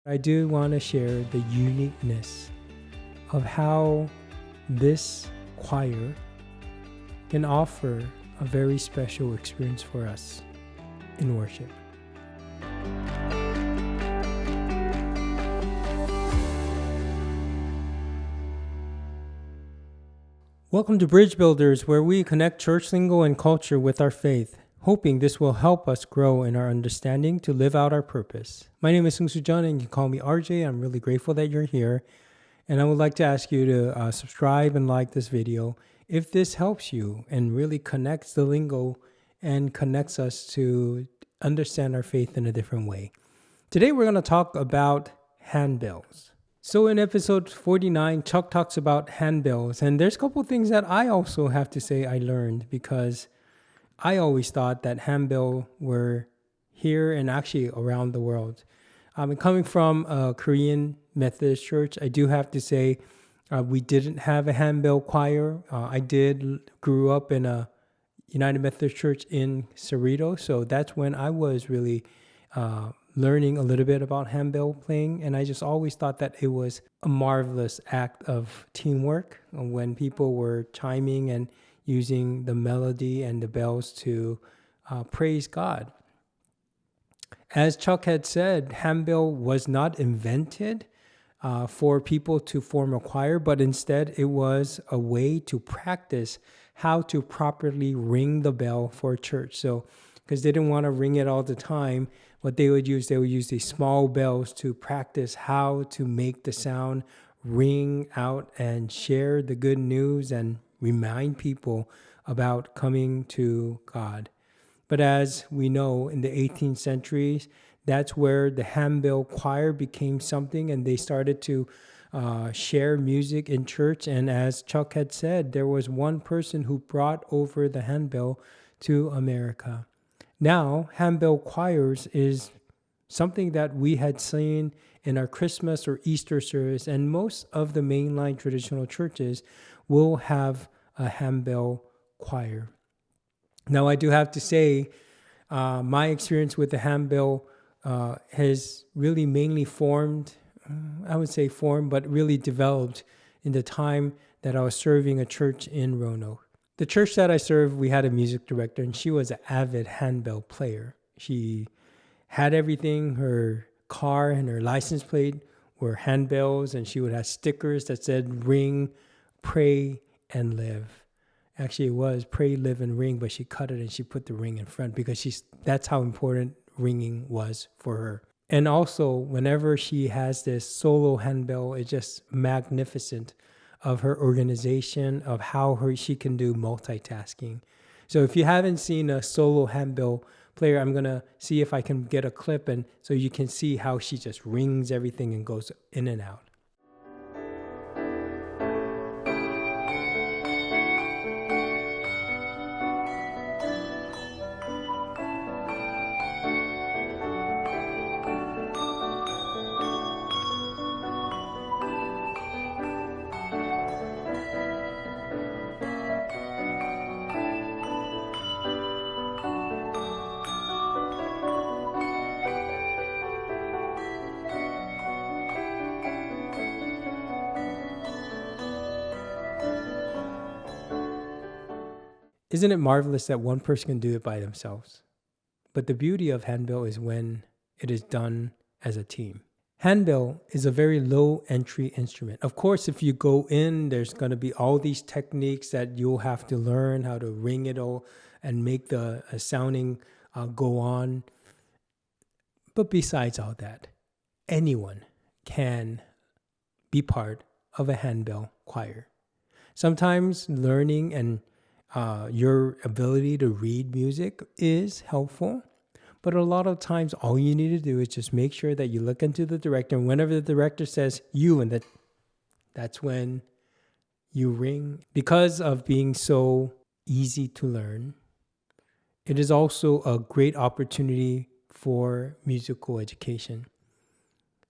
I do want to share the uniqueness of how this choir can offer a very special experience for us in worship. Welcome to Bridge Builders, where we connect church lingo and culture with our faith, hoping this will help us grow in our understanding to live out our purpose. My name is Sung Soo Jun, and you can call me RJ. I'm really grateful that you're here, and I would like to ask you to subscribe and like this video if this helps you and really connects the lingo and connects us to understand our faith in a different way. Today we're going to talk about handbells. So in episode 49, Chuck talks about handbells, and there's a couple things that I also have to say I learned, because I always thought that handbell were here and actually around the world. Coming from a Korean Methodist church, I do have to say we didn't have a handbell choir. I grew up in a United Methodist Church in Cerrito, so that's when I was really learning a little bit about handbell playing, and I just always thought that it was a marvelous act of teamwork when people were chiming and using the melody and the bells to praise God. As Chuck had said, handbell was not invented for people to form a choir, but instead it was a way to practice how to properly ring the bell for church. So, because they didn't want to ring it all the time, what they would use these small bells to practice how to make the sound ring out and share the good news and remind people about coming to God. But as we know, in the 18th centuries, that's where the handbell choir became something, and they started to share music in church. And as Chuck had said, there was one person who brought over the handbell to America. Now, handbell choirs is something that we had seen in our Christmas or Easter service, and most of the mainline traditional churches will have a handbell choir. Now, I do have to say, my experience with the handbell has really mainly but really developed in the time that I was serving a church in Roanoke. The church that I served, we had a music director, and she was an avid handbell player. She had everything. Her car and her license plate were handbells, and she would have stickers that said ring, pray, and live. Actually, it was pray, live, and ring, but she cut it and she put the ring in front because that's how important ringing was for her. And also, whenever she has this solo handbell, it's just magnificent of her organization, of how she can do multitasking. So if you haven't seen a solo handbell player, I'm going to see if I can get a clip, and so you can see how she just rings everything and goes in and out. Isn't it marvelous that one person can do it by themselves? But the beauty of handbell is when it is done as a team. Handbell is a very low entry instrument. Of course, if you go in, there's going to be all these techniques that you'll have to learn how to ring it all and make the sounding go on. But besides all that, anyone can be part of a handbell choir. Sometimes learning and your ability to read music is helpful, but a lot of times all you need to do is just make sure that you look into the director, and whenever the director says you, and that's when you ring. Because of being so easy to learn, it is also a great opportunity for musical education.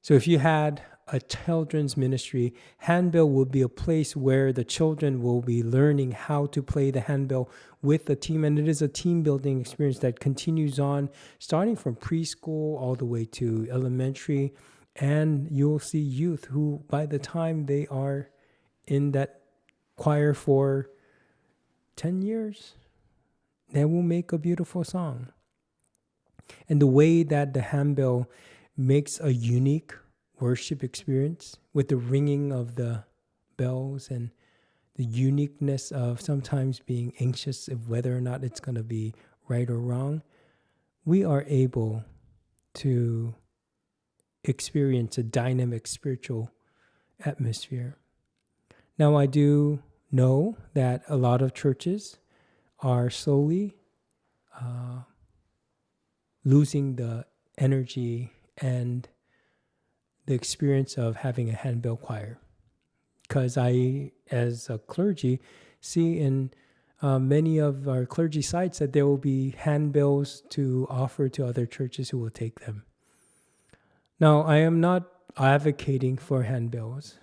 So if you had a children's ministry, handbell would be a place where the children will be learning how to play the handbell with a team. And it is a team building experience that continues on starting from preschool all the way to elementary. And you'll see youth who, by the time they are in that choir for 10 years, they will make a beautiful song. And the way that the handbell makes a unique worship experience with the ringing of the bells and the uniqueness of sometimes being anxious of whether or not it's going to be right or wrong, we are able to experience a dynamic spiritual atmosphere. Now, I do know that a lot of churches are slowly losing the energy and the experience of having a handbell choir. Because I, as a clergy, see in many of our clergy sites that there will be handbells to offer to other churches who will take them. Now, I am not advocating for handbells,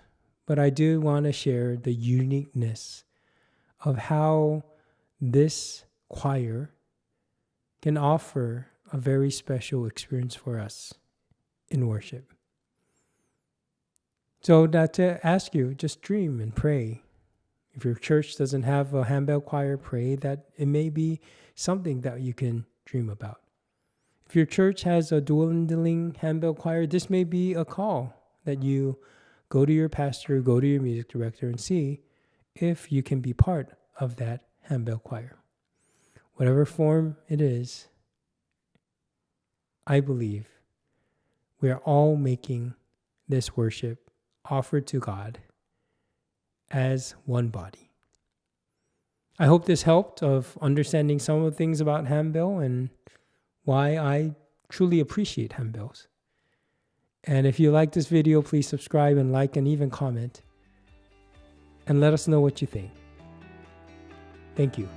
but I do want to share the uniqueness of how this choir can offer a very special experience for us in worship. So that to ask you, just dream and pray. If your church doesn't have a handbell choir, pray that it may be something that you can dream about. If your church has a dwindling handbell choir, this may be a call that you go to your pastor, go to your music director, and see if you can be part of that handbell choir. Whatever form it is, I believe we are all making this worship offered to God as one body. I hope this helped of understanding some of the things about handbell and why I truly appreciate handbells. And if you like this video, please subscribe and like and even comment. And let us know what you think. Thank you.